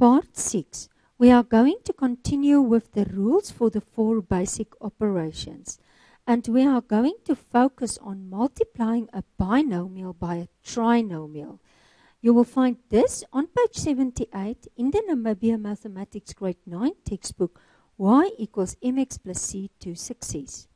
Part 6. We are going to continue with the rules for the 4 basic operations. And we are going to focus on multiplying a binomial by a trinomial. You will find this on page 78 in the Namibia Mathematics Grade 9 textbook, y equals mx plus c to success.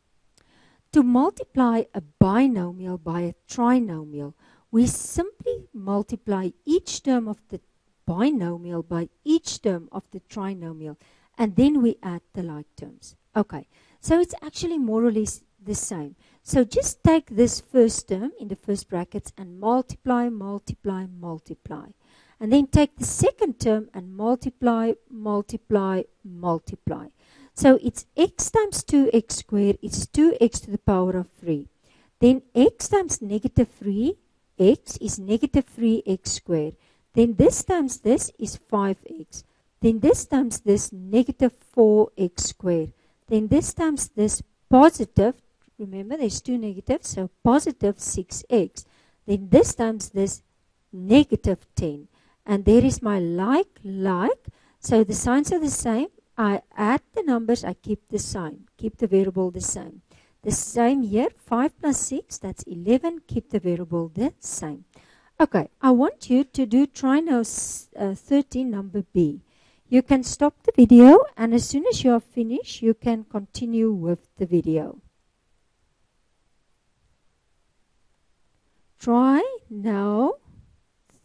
To multiply a binomial by a trinomial, we simply multiply each term of the binomial by each term of the trinomial, and then we add the like terms. Okay, so it's actually more or less the same. So just take this first term in the first brackets and multiply, multiply, multiply. And then take the second term and multiply, multiply, multiply. So it's x times 2x squared, it's 2x to the power of 3. Then x times negative 3x is negative 3x squared. Then this times this is 5x. Then this times this negative 4x squared. Then this times this positive, remember there's 2 negatives, so positive 6x. Then this times this negative 10. And there is my like. So the signs are the same. I add the numbers, I keep the sign, keep the variable the same. The same here, 5 plus 6, that's 11, keep the variable the same. Okay, I want you to do trinomial 13 number B. You can stop the video, and as soon as you are finished, you can continue with the video. Try now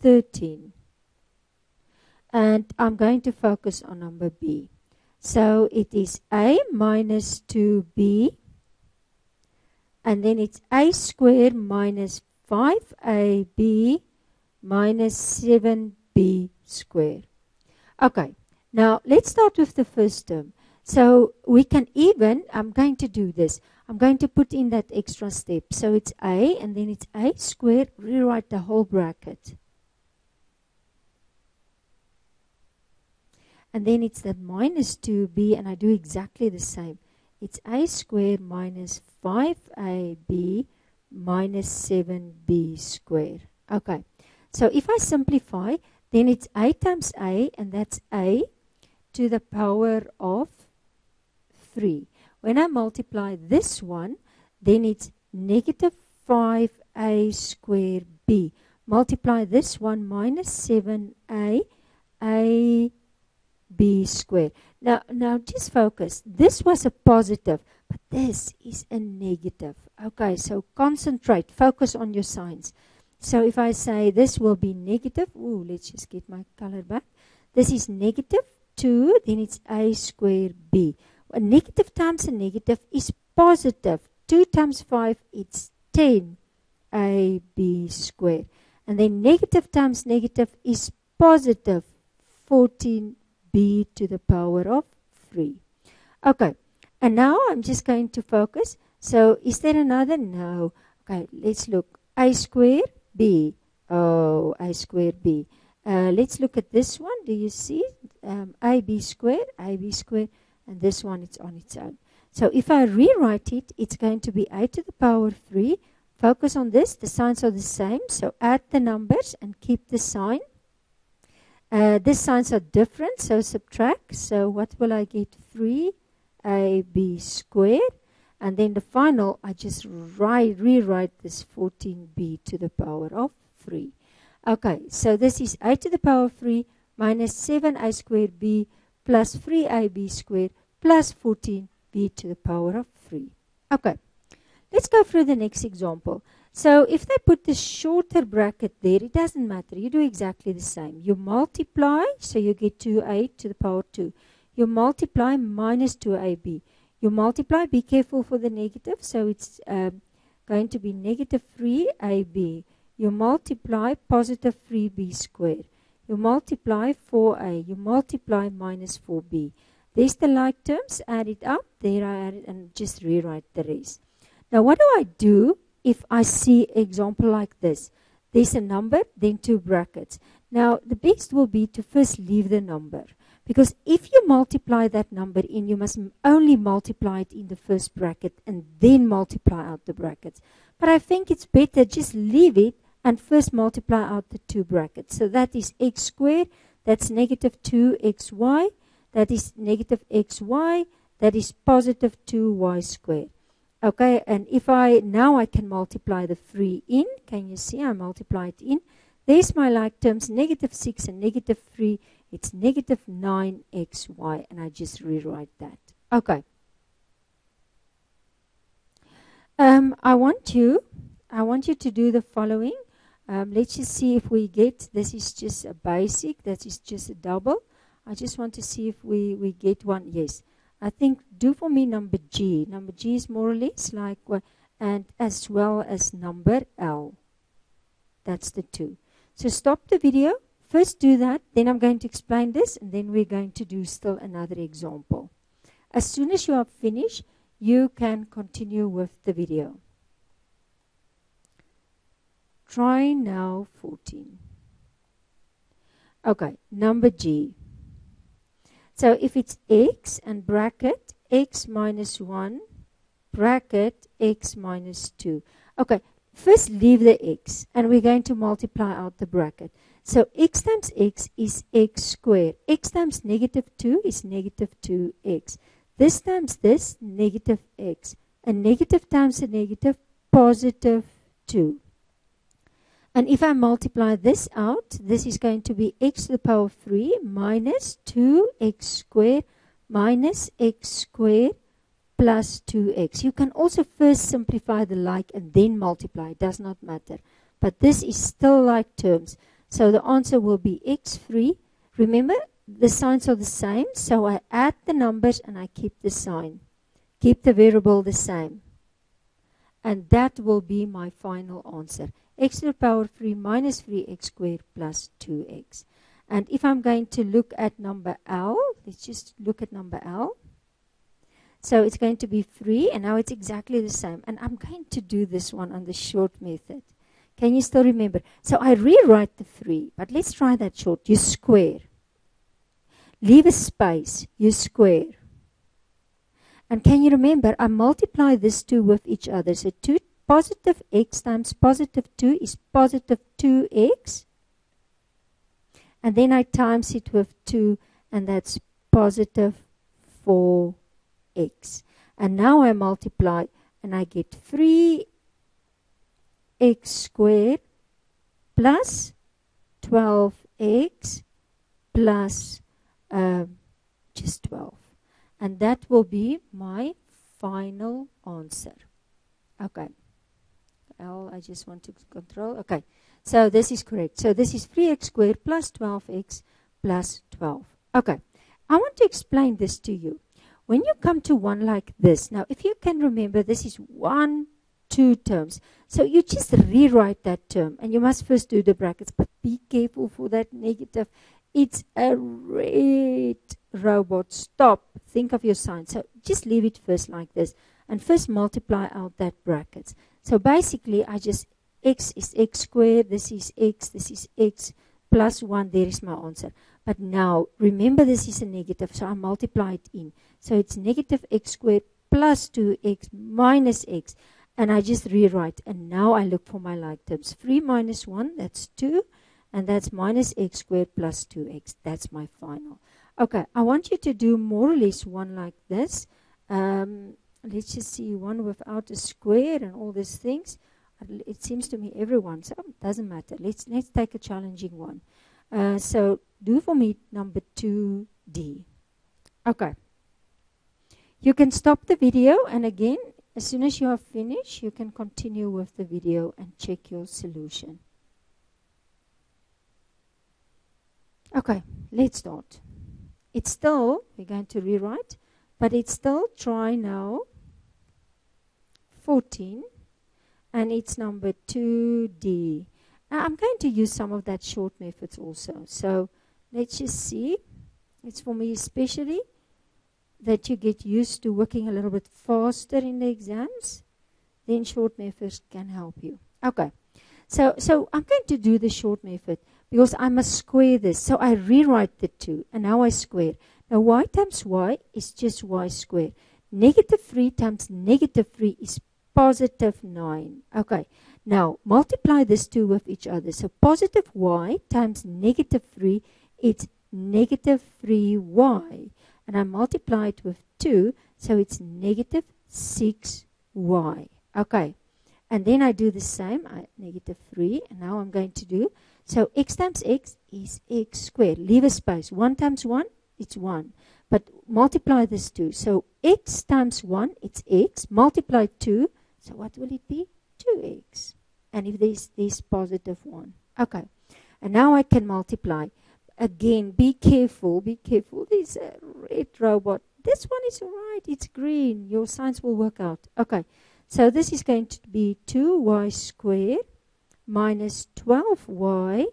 13. And I'm going to focus on number B. So it is a minus 2b, and then it's a squared minus 5ab minus 7b squared. Okay, now let's start with the first term. So we can even, I'm going to do this. I'm going to put in that extra step. So it's a, and then it's a squared, rewrite the whole bracket. And then it's that minus 2b, and I do exactly the same. It's a squared minus 5ab minus 7b squared. Okay, so if I simplify, then it's a times a, and that's a to the power of 3. When I multiply this one, then it's negative 5a squared b. Multiply this one, minus 7a, a b squared. Now just focus. This was a positive, but this is a negative. Okay, so concentrate. Focus on your signs. So if I say this will be negative, let's just get my color back. This is negative 2, then it's a squared b. A negative times a negative is positive. 2 times 5, it's 10 ab squared. And then negative times negative is positive 14 b to the power of 3. Okay, and now I'm just going to focus. So is there another? No. Okay, let's look. A squared b. Oh, a squared b. Let's look at this one. Do you see? ab squared, and this one it's on its own. So if I rewrite it, it's going to be a to the power 3. Focus on this. The signs are the same. So add the numbers and keep the sign. These signs are different, so subtract. So what will I get? 3ab squared. And then the final, I just rewrite this 14b to the power of 3. Okay, so this is a to the power of 3 minus 7a squared b plus 3ab squared plus 14b to the power of 3. Okay, let's go through the next example. So if they put the shorter bracket there, it doesn't matter. You do exactly the same. You multiply, so you get 2a to the power 2. You multiply minus 2ab. You multiply, be careful for the negative, so it's going to be negative 3ab. You multiply positive 3b squared. You multiply 4a. You multiply minus 4b. There's the like terms, add it up. There I add it and just rewrite the rest. Now what do I do if I see an example like this? There's a number, then 2 brackets. Now, the best will be to first leave the number. Because if you multiply that number in, you must only multiply it in the first bracket and then multiply out the brackets. But I think it's better just leave it and first multiply out the 2 brackets. So that is x squared That's negative 2xy. That is negative xy. That is positive 2y squared. Okay, and if now I can multiply the 3 in. Can you see? I multiply it in. There's my like terms, negative 6 and negative 3. It's negative 9xy, and I just rewrite that. Okay. I want you to do the following. Let's just see if we get, this is just a basic, that is just a double. I just want to see if we get one. Yes. I think do for me number G. Number G is more or less like, and as well as number L. That's the two. So stop the video. First do that. Then I'm going to explain this. And then we're going to do still another example. As soon as you are finished, you can continue with the video. Try now 14. Okay, number G. So if it's x and bracket x minus 1 bracket x minus 2. Okay, first leave the x and we're going to multiply out the bracket. So x times x is x squared. X times negative 2 is negative 2x. This times this, negative x. A negative times a negative, positive 2. And if I multiply this out, this is going to be x to the power of 3 minus 2x squared minus x squared plus 2x. You can also first simplify the like and then multiply. It does not matter. But this is still like terms. So the answer will be x3. Remember, the signs are the same. So I add the numbers and I keep the sign. Keep the variable the same. And that will be my final answer. X to the power of 3 minus 3x squared plus 2x. And if I'm going to look at number L, let's just look at number L. So it's going to be 3, and now it's exactly the same. And I'm going to do this one on the short method. Can you still remember? So I rewrite the 3, but let's try that short. You square. Leave a space. You square. And can you remember, I multiply this 2 with each other. So 2 positive x times positive 2 is positive 2x. And then I times it with 2, and that's positive 4x. And now I multiply, and I get 3x squared plus 12x plus just 12. And that will be my final answer. Okay. L, I just want to control. Okay. So this is correct. So this is 3x squared plus 12x plus 12. Okay. I want to explain this to you. When you come to one like this, now if you can remember, this is 1, 2 terms. So you just rewrite that term. And you must first do the brackets. But be careful for that negative. It's a red robot. Stop. Think of your sign. So just leave it first like this. And first multiply out that brackets. So basically, I just, x is x squared. This is x plus 1. There is my answer. But now, remember this is a negative. So I multiply it in. So it's negative x squared plus 2x minus x. And I just rewrite. And now I look for my like terms. 3 minus 1, that's 2. And that's minus x squared plus 2x. That's my final. Okay, I want you to do more or less one like this. Let's just see one without a square and all these things. It seems to me everyone, so it doesn't matter. Let's take a challenging one. So do for me number 2D. Okay. You can stop the video, and again, as soon as you are finished, you can continue with the video and check your solution. Okay, let's start. It's still, we're going to rewrite, but it's still try now 14, and it's number 2D. Now I'm going to use some of that short methods also. So let's just see. It's for me especially that you get used to working a little bit faster in the exams. Then short methods can help you. Okay, so I'm going to do the short method because I must square this. So I rewrite the 2, and now I square. Now y times y is just y squared. Negative 3 times negative 3 is positive 9. Okay, now multiply these 2 with each other. So positive y times negative 3, it's negative 3y. And I multiply it with 2, so it's negative 6y. Okay. And then I do the same, negative 3, and now I'm going to do, so x times x is x squared. Leave a space. 1 times 1, it's 1. But multiply this 2. So x times 1, it's x. Multiply 2, so what will it be? 2x. And if there's positive 1. Okay. And now I can multiply. Again, be careful, be careful. There's a red robot. This one is right, it's green. Your signs will work out. Okay. So this is going to be 2y squared minus 12y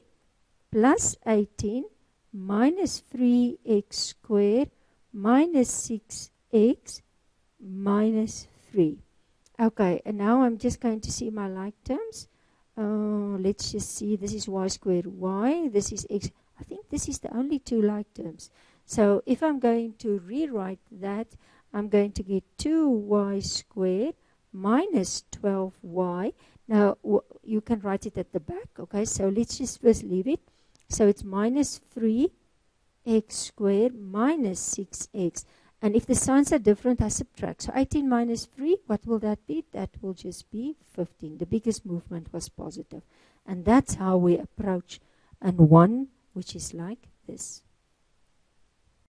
plus 18 minus 3x squared minus 6x minus 3. Okay, and now I'm just going to see my like terms. Let's just see. This is y squared y. This is x. I think this is the only two like terms. So if I'm going to rewrite that, I'm going to get 2y squared minus 12y. Now, you can write it at the back, okay? So let's just first leave it. So it's minus 3x squared minus 6x. And if the signs are different, I subtract. So 18 minus 3, what will that be? That will just be 15. The biggest movement was positive. And that's how we approach an 1, which is like this.